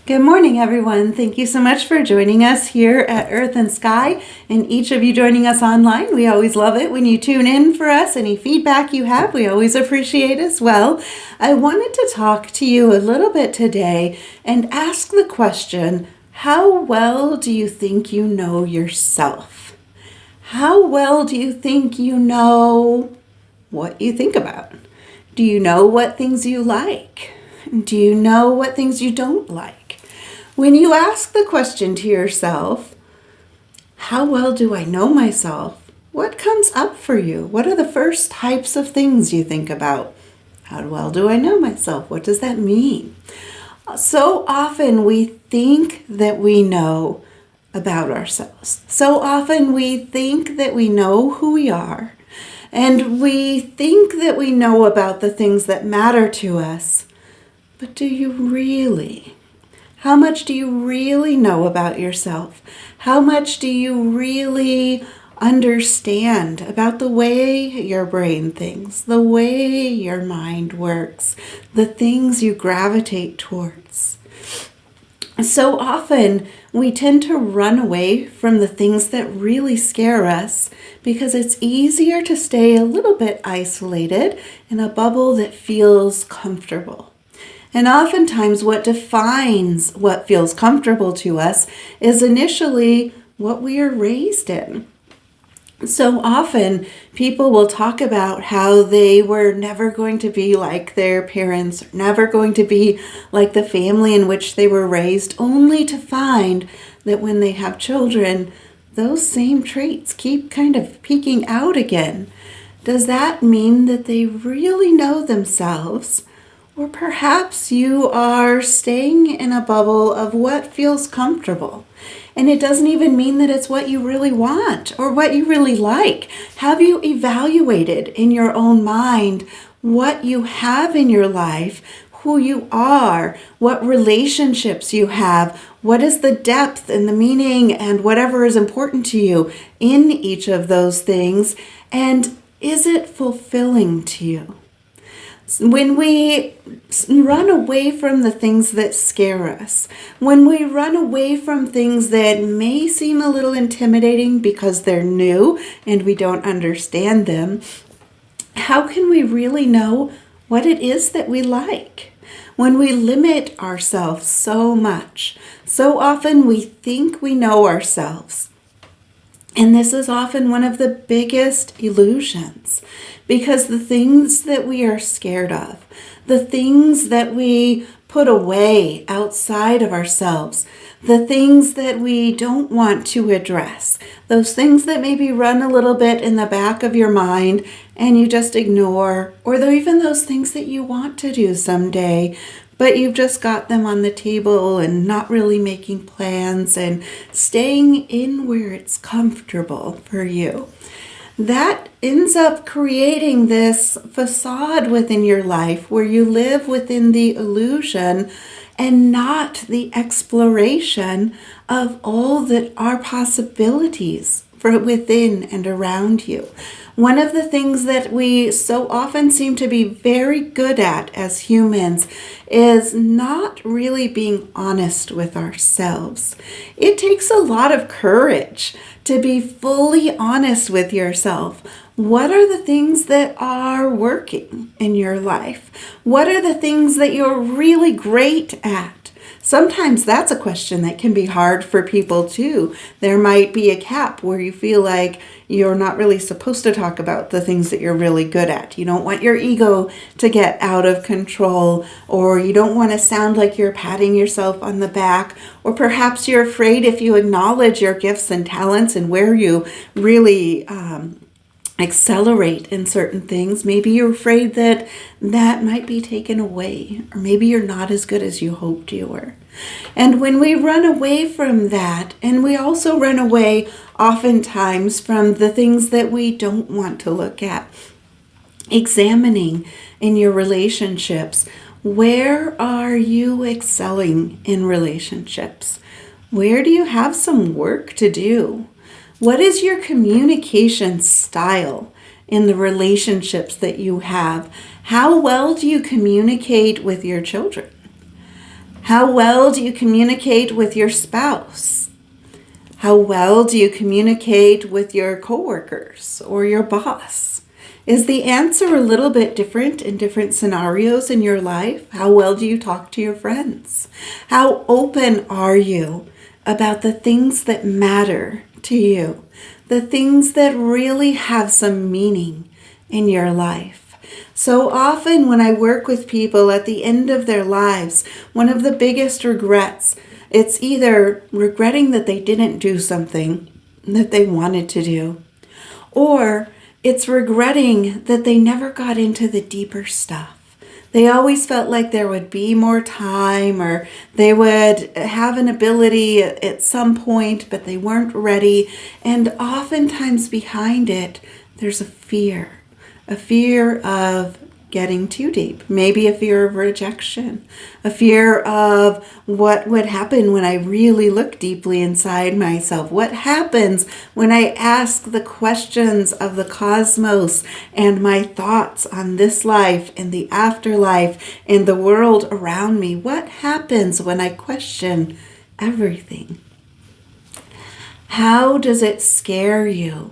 Good morning, everyone. Thank you so much for joining us here at Earth and Sky, and each of you joining us online. We always love it when you tune in for us. Any feedback you have, we always appreciate as well. I wanted to talk to you a little bit today and ask the question, how well do you think you know yourself? How well do you think you know what you think about? Do you know what things you like? Do you know what things you don't like? When you ask the question to yourself, how well do I know myself? What comes up for you? What are the first types of things you think about? How well do I know myself? What does that mean? So often we think that we know about ourselves. So often we think that we know who we are. And we think that we know about the things that matter to us. But do you really? How much do you really know about yourself? How much do you really understand about the way your brain thinks, the way your mind works, the things you gravitate towards? So often we tend to run away from the things that really scare us because it's easier to stay a little bit isolated in a bubble that feels comfortable. And oftentimes what defines what feels comfortable to us is initially what we are raised in. So often people will talk about how they were never going to be like their parents, never going to be like the family in which they were raised, only to find that when they have children, those same traits keep kind of peeking out again. Does that mean that they really know themselves? Or perhaps you are staying in a bubble of what feels comfortable. And it doesn't even mean that it's what you really want or what you really like. Have you evaluated in your own mind what you have in your life, who you are, what relationships you have, what is the depth and the meaning and whatever is important to you in each of those things? And is it fulfilling to you? When we run away from the things that scare us, when we run away from things that may seem a little intimidating because they're new and we don't understand them, how can we really know what it is that we like? When we limit ourselves so much, so often we think we know ourselves. And this is often one of the biggest illusions, because the things that we are scared of, the things that we put away outside of ourselves, the things that we don't want to address, those things that maybe run a little bit in the back of your mind and you just ignore, or even those things that you want to do someday, but you've just got them on the table and not really making plans and staying in where it's comfortable for you. That ends up creating this facade within your life where you live within the illusion and not the exploration of all that are possibilities for within and around you. One of the things that we so often seem to be very good at as humans is not really being honest with ourselves. It takes a lot of courage to be fully honest with yourself. What are the things that are working in your life? What are the things that you're really great at? Sometimes that's a question that can be hard for people too. There might be a cap where you feel like you're not really supposed to talk about the things that you're really good at. You don't want your ego to get out of control, or you don't want to sound like you're patting yourself on the back, or perhaps you're afraid if you acknowledge your gifts and talents and where you really accelerate in certain things, maybe you're afraid that that might be taken away, or maybe you're not as good as you hoped you were. And when we run away from that, and we also run away oftentimes from the things that we don't want to look at, examining in your relationships, where are you excelling in relationships? Where do you have some work to do? What is your communication style in the relationships that you have? How well do you communicate with your children? How well do you communicate with your spouse? How well do you communicate with your coworkers or your boss? Is the answer a little bit different in different scenarios in your life? How well do you talk to your friends? How open are you about the things that matter to you? The things that really have some meaning in your life? So often when I work with people at the end of their lives, one of the biggest regrets, it's either regretting that they didn't do something that they wanted to do, or it's regretting that they never got into the deeper stuff. They always felt like there would be more time, or they would have an ability at some point, but they weren't ready. And oftentimes behind it, there's a fear of getting too deep, maybe a fear of rejection, a fear of what would happen when I really look deeply inside myself. What happens when I ask the questions of the cosmos and my thoughts on this life and the afterlife and the world around me? What happens when I question everything? How does it scare you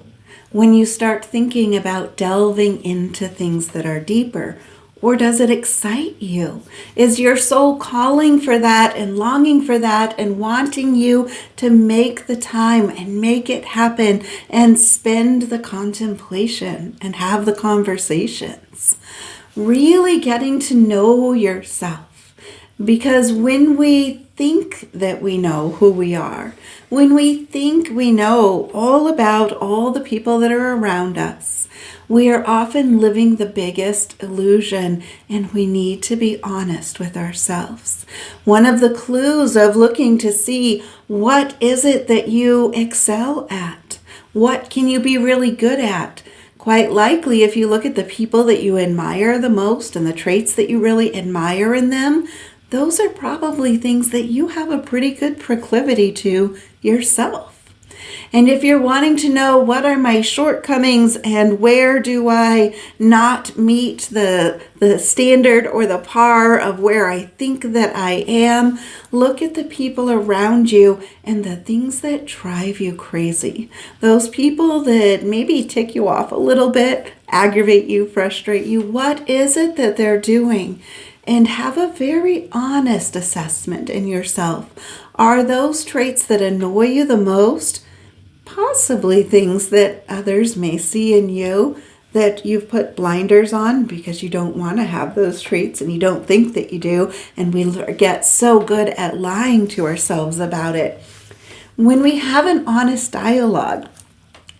when you start thinking about delving into things that are deeper? Or does it excite you? Is your soul calling for that and longing for that and wanting you to make the time and make it happen and spend the contemplation and have the conversations? Really getting to know yourself. Because when we think that we know who we are, when we think we know all about all the people that are around us, we are often living the biggest illusion, and we need to be honest with ourselves. One of the clues of looking to see what is it that you excel at? What can you be really good at? Quite likely, if you look at the people that you admire the most and the traits that you really admire in them, those are probably things that you have a pretty good proclivity to yourself. And if you're wanting to know what are my shortcomings and where do I not meet the standard or the par of where I think that I am, look at the people around you and the things that drive you crazy. Those people that maybe tick you off a little bit, aggravate you, frustrate you. What is it that they're doing? And have a very honest assessment in yourself. Are those traits that annoy you the most possibly things that others may see in you that you've put blinders on because you don't want to have those traits and you don't think that you do, and we get so good at lying to ourselves about it? When we have an honest dialogue,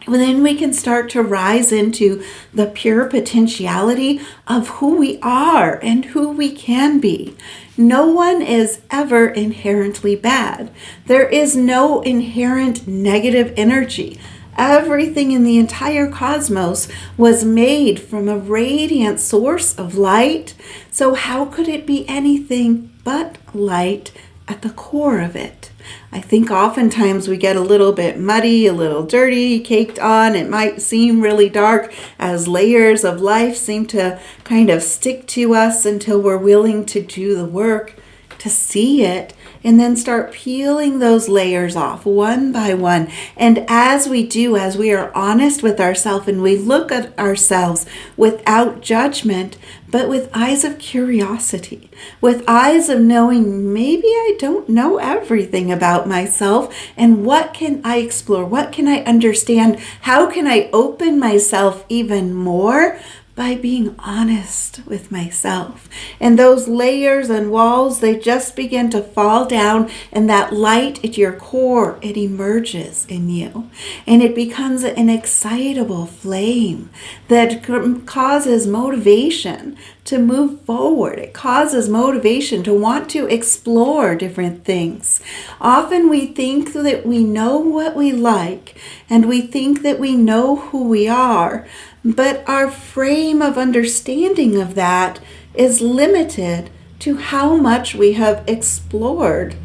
then we can start to rise into the pure potentiality of who we are and who we can be. No one is ever inherently bad. There is no inherent negative energy. Everything in the entire cosmos was made from a radiant source of light. So how could it be anything but light at the core of it? I think oftentimes we get a little bit muddy, a little dirty, caked on. It might seem really dark as layers of life seem to kind of stick to us until we're willing to do the work to see it and then start peeling those layers off one by one. And as we do, as we are honest with ourselves and we look at ourselves without judgment, but with eyes of curiosity, with eyes of knowing maybe I don't know everything about myself, and what can I explore? What can I understand? How can I open myself even more? By being honest with myself. And those layers and walls, they just begin to fall down, and that light at your core, it emerges in you. And it becomes an excitable flame that causes motivation to move forward. It causes motivation to want to explore different things. Often we think that we know what we like, and we think that we know who we are, but our frame of understanding of that is limited to how much we have explored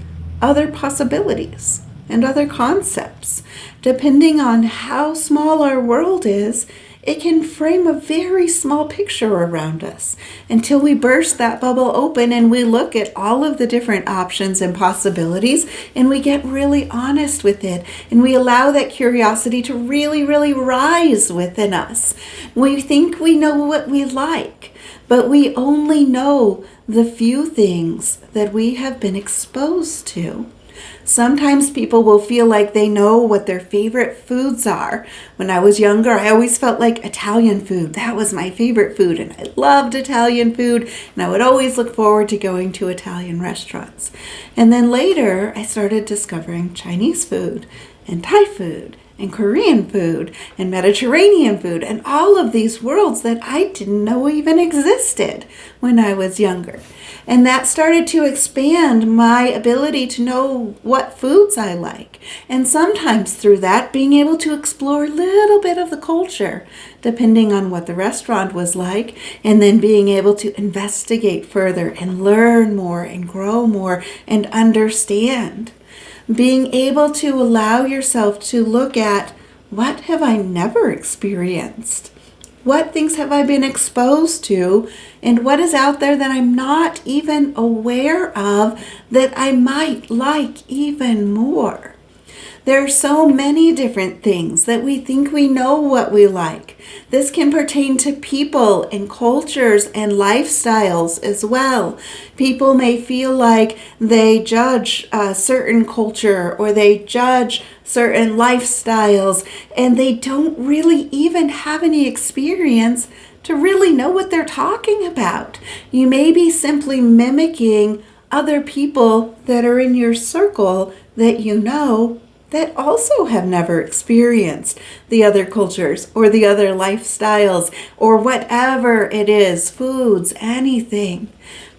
other possibilities and other concepts. Depending on how small our world is, it can frame a very small picture around us until we burst that bubble open and we look at all of the different options and possibilities, and we get really honest with it, and we allow that curiosity to really, really rise within us. We think we know what we like, but we only know the few things that we have been exposed to. Sometimes people will feel like they know what their favorite foods are. When I was younger, I always felt like Italian food. That was my favorite food, and I loved Italian food, and I would always look forward to going to Italian restaurants. And then later, I started discovering Chinese food and Thai food and Korean food and Mediterranean food and all of these worlds that I didn't know even existed when I was younger. And that started to expand my ability to know what foods I like. And sometimes through that, being able to explore a little bit of the culture, depending on what the restaurant was like, and then being able to investigate further and learn more and grow more and understand. Being able to allow yourself to look at, what have I never experienced? What things have I been exposed to? And what is out there that I'm not even aware of that I might like even more? There are so many different things that we think we know what we like. This can pertain to people and cultures and lifestyles as well. People may feel like they judge a certain culture or they judge certain lifestyles, and they don't really even have any experience to really know what they're talking about. You may be simply mimicking other people that are in your circle that you know that also have never experienced the other cultures or the other lifestyles or whatever it is, foods, anything.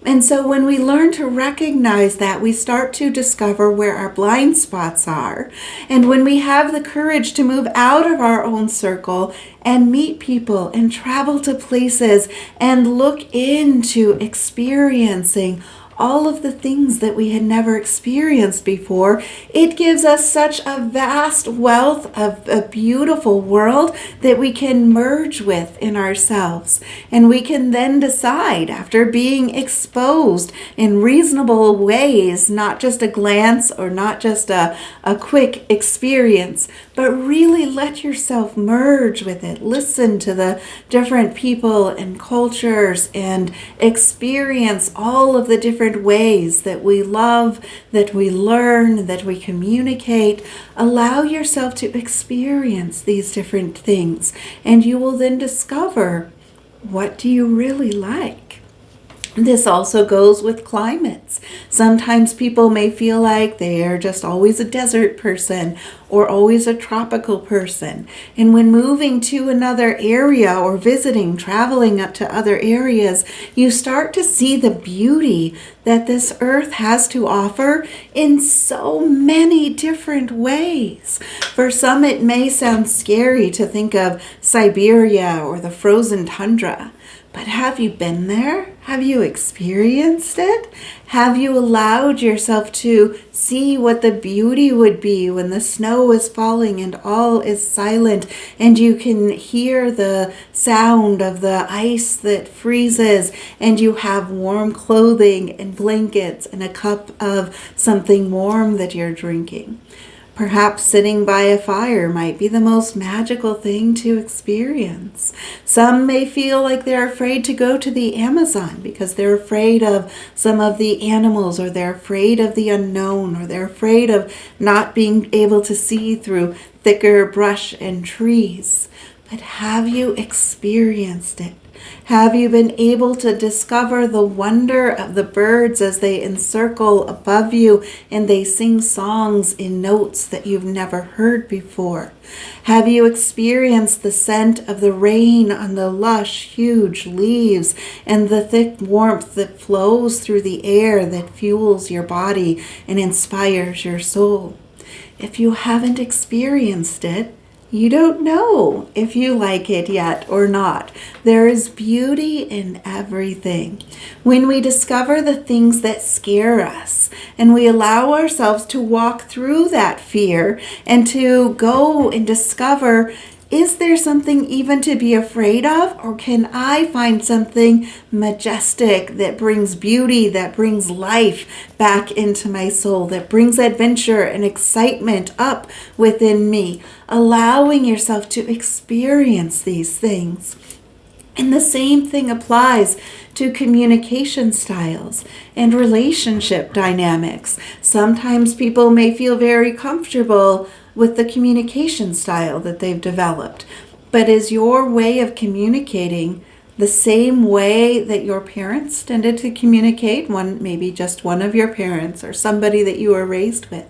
And so when we learn to recognize that, we start to discover where our blind spots are. And when we have the courage to move out of our own circle and meet people and travel to places and look into experiencing all of the things that we had never experienced before, it gives us such a vast wealth of a beautiful world that we can merge with in ourselves. And we can then decide, after being exposed in reasonable ways, not just a glance or not just a quick experience, but really let yourself merge with it. Listen to the different people and cultures and experience all of the different ways that we love, that we learn, that we communicate. Allow yourself to experience these different things, and you will then discover, what do you really like? This also goes with climates. Sometimes people may feel like they are just always a desert person or always a tropical person. And when moving to another area or visiting, traveling up to other areas, you start to see the beauty that this earth has to offer in so many different ways. For some, it may sound scary to think of Siberia or the frozen tundra. But have you been there? Have you experienced it? Have you allowed yourself to see what the beauty would be when the snow is falling and all is silent and you can hear the sound of the ice that freezes and you have warm clothing and blankets and a cup of something warm that you're drinking? Perhaps sitting by a fire might be the most magical thing to experience. Some may feel like they're afraid to go to the Amazon because they're afraid of some of the animals, or they're afraid of the unknown, or they're afraid of not being able to see through thicker brush and trees. But have you experienced it? Have you been able to discover the wonder of the birds as they encircle above you and they sing songs in notes that you've never heard before? Have you experienced the scent of the rain on the lush, huge leaves and the thick warmth that flows through the air that fuels your body and inspires your soul? If you haven't experienced it, you don't know if you like it yet or not. There is beauty in everything. When we discover the things that scare us and we allow ourselves to walk through that fear and to go and discover Is there something even to be afraid of? Or can I find something majestic that brings beauty, that brings life back into my soul, that brings adventure and excitement up within me? Allowing yourself to experience these things. And the same thing applies to communication styles and relationship dynamics. Sometimes people may feel very comfortable with the communication style that they've developed. But is your way of communicating the same way that your parents tended to communicate? Maybe just one of your parents or somebody that you were raised with.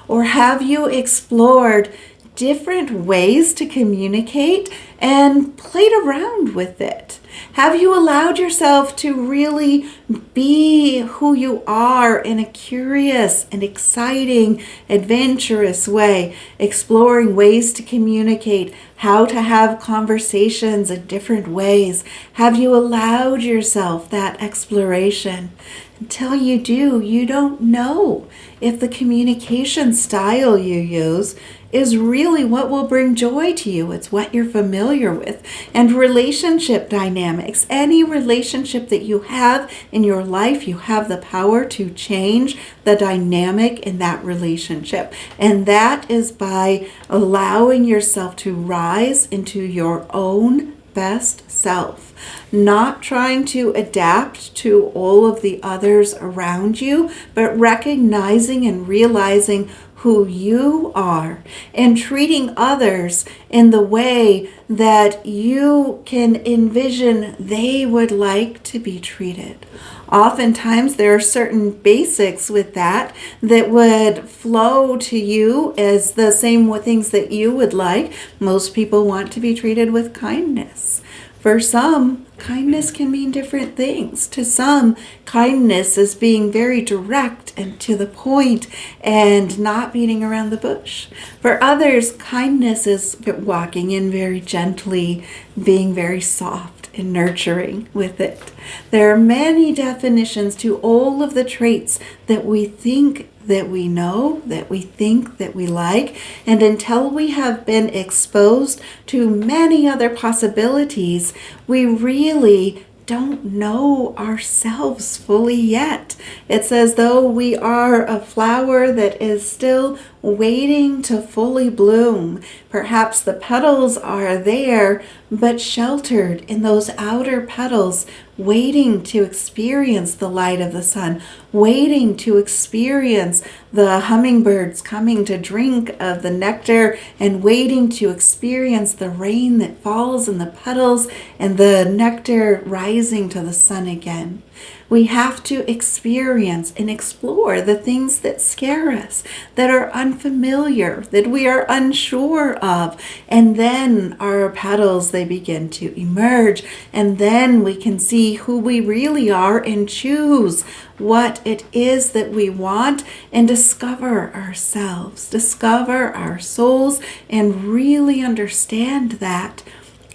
Or have you explored different ways to communicate and played around with it? Have you allowed yourself to really be who you are in a curious and exciting, adventurous way, exploring ways to communicate, how to have conversations in different ways? Have you allowed yourself that exploration? Until you do, you don't know if the communication style you use is really what will bring joy to you. It's what you're familiar with. And relationship dynamics, any relationship that you have in your life, you have the power to change the dynamic in that relationship. And that is by allowing yourself to rise into your own best self, not trying to adapt to all of the others around you, but recognizing and realizing who you are and treating others in the way that you can envision they would like to be treated. Oftentimes there are certain basics with that would flow to you as the same things that you would like. Most people want to be treated with kindness. For some, kindness can mean different things. To some, kindness is being very direct and to the point and not beating around the bush. For others, kindness is walking in very gently, being very soft and nurturing with it. There are many definitions to all of the traits that we think that we know, that we think that we like, and until we have been exposed to many other possibilities, we really don't know ourselves fully yet. It's as though we are a flower that is still waiting to fully bloom. Perhaps the petals are there, but sheltered in those outer petals, waiting to experience the light of the sun, waiting to experience the hummingbirds coming to drink of the nectar, and waiting to experience the rain that falls in the petals and the nectar rising to the sun again. We have to experience and explore the things that scare us, that are unfamiliar, that we are unsure of. And then our petals, they begin to emerge. And then we can see who we really are and choose what it is that we want and discover ourselves, discover our souls, and really understand that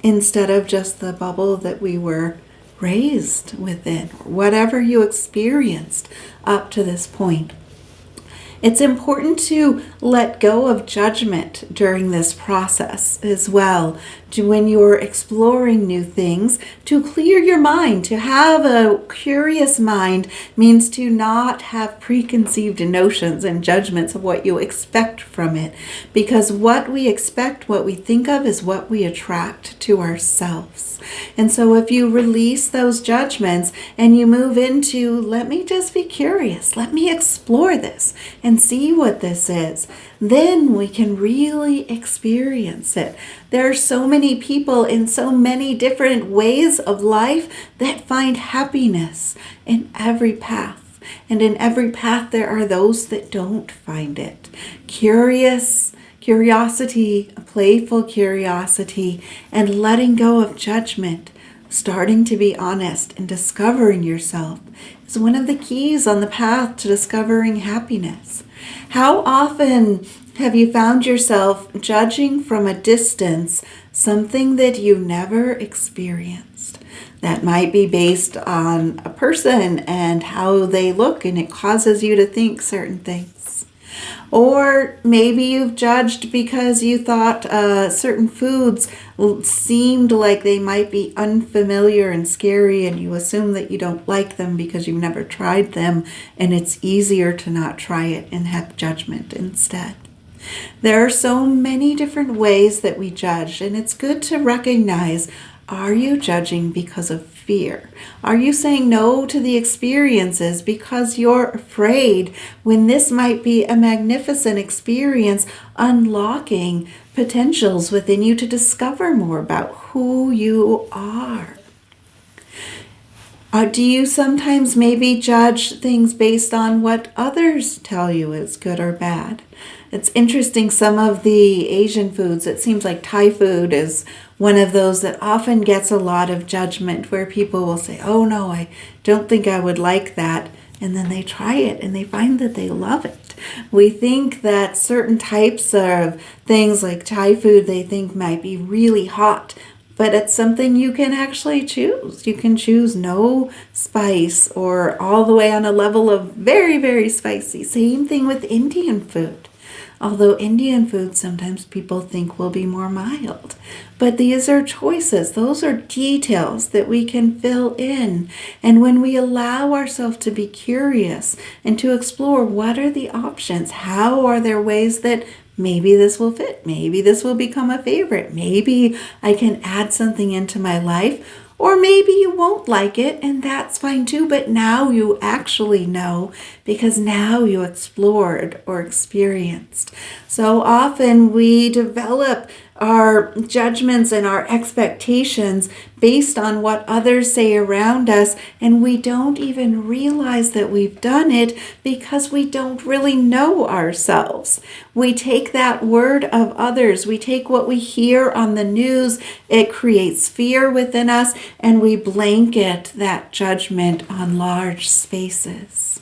instead of just the bubble that we were raised within, or whatever you experienced up to this point. It's important to let go of judgment during this process as well, when you're exploring new things, to clear your mind. To have a curious mind means to not have preconceived notions and judgments of what you expect from it, because what we expect, what we think of, is what we attract to ourselves. And so if you release those judgments and you move into, let me just be curious, let me explore this and see what this is, then we can really experience it. There are so many people in so many different ways of life that find happiness in every path. And in every path there are those that don't find it. Curiosity, a playful curiosity, and letting go of judgment, starting to be honest and discovering yourself is one of the keys on the path to discovering happiness. How often have you found yourself judging from a distance something that you never experienced? That might be based on a person and how they look, and it causes you to think certain things. Or maybe you've judged because you thought certain foods seemed like they might be unfamiliar and scary, and you assume that you don't like them because you've never tried them, and it's easier to not try it and have judgment instead. There are so many different ways that we judge, and it's good to recognize, are you judging because of fear? Are you saying no to the experiences because you're afraid when this might be a magnificent experience, unlocking potentials within you to discover more about who you are? Do you sometimes maybe judge things based on what others tell you is good or bad? It's interesting, some of the Asian foods, it seems like Thai food is one of those that often gets a lot of judgment, where people will say, oh no, I don't think I would like that. And then they try it and they find that they love it. We think that certain types of things like Thai food, they think might be really hot. But it's something you can actually choose. You can choose no spice or all the way on a level of very, very spicy. Same thing with Indian food. Although Indian food sometimes people think will be more mild. But these are choices. Those are details that we can fill in. And when we allow ourselves to be curious and to explore, what are the options? How are there ways that maybe this will fit? Maybe this will become a favorite. Maybe I can add something into my life. Or maybe you won't like it, and that's fine too, but now you actually know because now you explored or experienced. So often we develop our judgments and our expectations based on what others say around us, and we don't even realize that we've done it because we don't really know ourselves. We take that word of others, we take what we hear on the news, it creates fear within us, and we blanket that judgment on large spaces.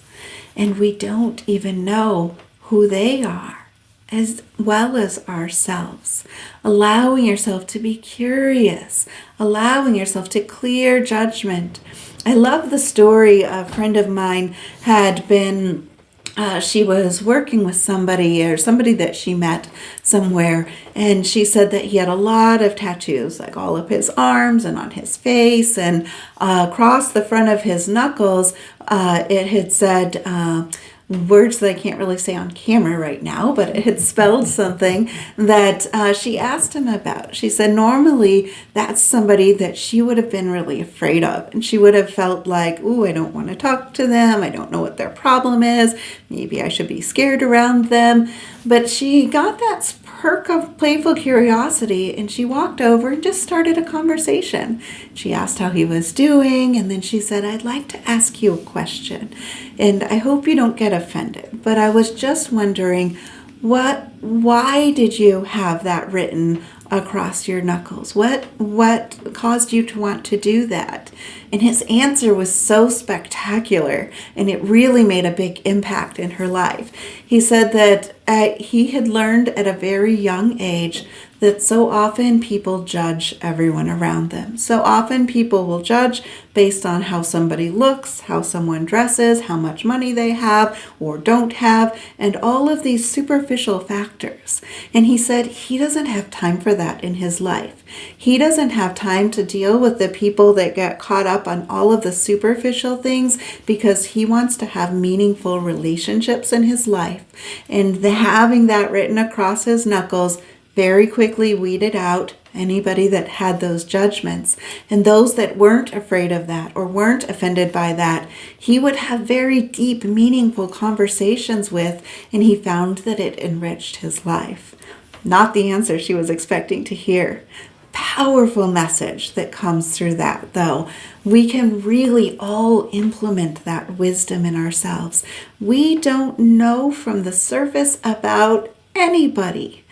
And we don't even know who they are, as well as ourselves. Allowing yourself to be curious, allowing yourself to clear judgment. I love the story. A friend of mine had been, she was working with somebody that she met somewhere, and she said that he had a lot of tattoos, like all up his arms and on his face, and across the front of his knuckles, it had said, words that I can't really say on camera right now, but it had spelled something that she asked him about. She said normally that's somebody that she would have been really afraid of, and she would have felt like, ooh, I don't want to talk to them. I don't know what their problem is. Maybe I should be scared around them. But she got that perk of playful curiosity, and she walked over and just started a conversation. She asked how he was doing, and then she said, I'd like to ask you a question, and I hope you don't get offended, but I was just wondering, why did you have that written across your knuckles? What caused you to want to do that? And his answer was so spectacular, and it really made a big impact in her life. He said that he had learned at a very young age that so often people judge everyone around them. So often people will judge based on how somebody looks, how someone dresses, how much money they have or don't have, and all of these superficial factors. And he said he doesn't have time for that in his life. He doesn't have time to deal with the people that get caught up on all of the superficial things, because he wants to have meaningful relationships in his life. And having that written across his knuckles very quickly weeded out anybody that had those judgments. And those that weren't afraid of that or weren't offended by that, he would have very deep, meaningful conversations with, and he found that it enriched his life. Not the answer she was expecting to hear. Powerful message that comes through that, though. We can really all implement that wisdom in ourselves. We don't know from the surface about anybody.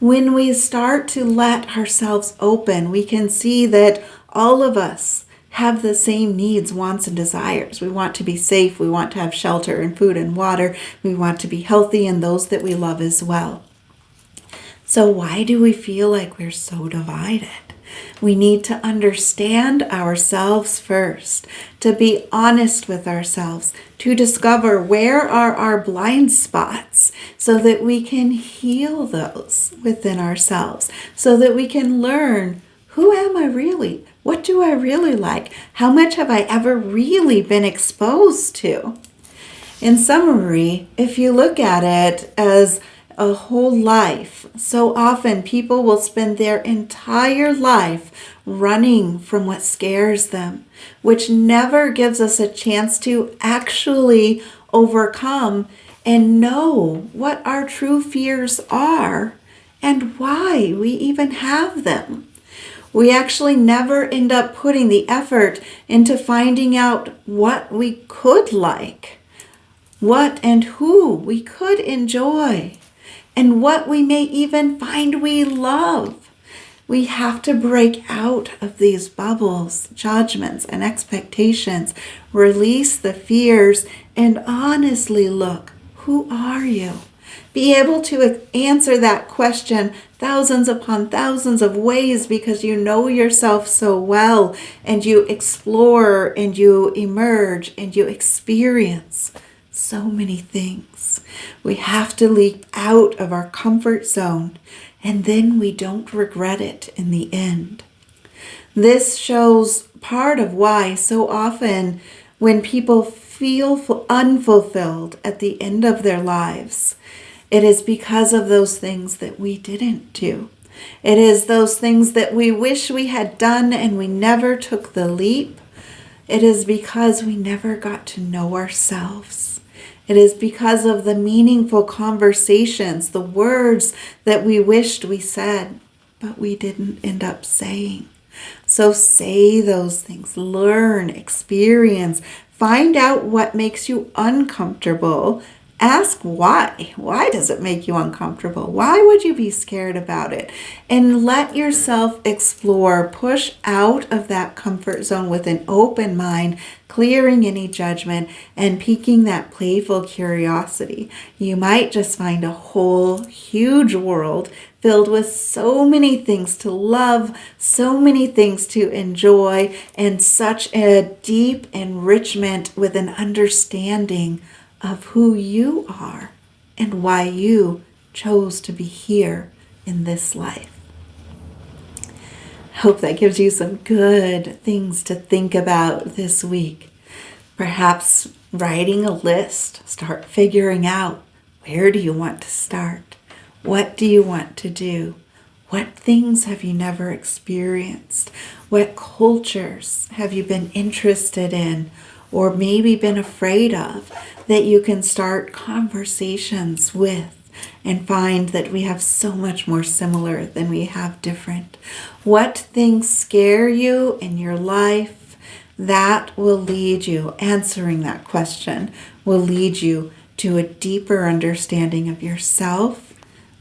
When we start to let ourselves open, we can see that all of us have the same needs, wants, and desires. We want to be safe. We want to have shelter and food and water. We want to be healthy and those that we love as well. So why do we feel like we're so divided? We need to understand ourselves first, to be honest with ourselves, to discover where are our blind spots so that we can heal those within ourselves, so that we can learn, who am I really? What do I really like? How much have I ever really been exposed to? In summary, if you look at it as a whole life, so often people will spend their entire life running from what scares them, which never gives us a chance to actually overcome and know what our true fears are and why we even have them. We actually never end up putting the effort into finding out what we could like, what and who we could enjoy, and what we may even find we love. We have to break out of these bubbles, judgments, and expectations, release the fears, and honestly look, who are you? Be able to answer that question thousands upon thousands of ways because you know yourself so well, and you explore and you emerge and you experience so many things. We have to leap out of our comfort zone, and then we don't regret it in the end. This shows part of why so often when people feel unfulfilled at the end of their lives, it is because of those things that we didn't do. It is those things that we wish we had done and we never took the leap. It is because we never got to know ourselves. It is because of the meaningful conversations, the words that we wished we said, but we didn't end up saying. So say those things, learn, experience, find out what makes you uncomfortable. Ask why. Why does it make you uncomfortable? Why would you be scared about it? And let yourself explore. Push out of that comfort zone with an open mind, clearing any judgment and piquing that playful curiosity. You might just find a whole huge world filled with so many things to love, so many things to enjoy, and such a deep enrichment with an understanding of who you are and why you chose to be here in this life. I hope that gives you some good things to think about this week. Perhaps writing a list, start figuring out, where do you want to start? What do you want to do? What things have you never experienced? What cultures have you been interested in or maybe been afraid of that you can start conversations with and find that we have so much more similar than we have different? What things scare you in your life? That will lead you, answering that question will lead you to a deeper understanding of yourself,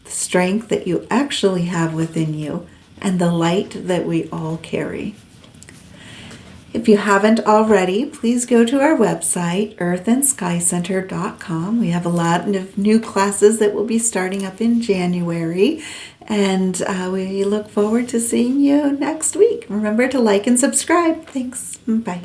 the strength that you actually have within you, and the light that we all carry. If you haven't already, please go to our website, earthandskycenter.com. We have a lot of new classes that will be starting up in January, and we look forward to seeing you next week. Remember to like and subscribe. Thanks. Bye.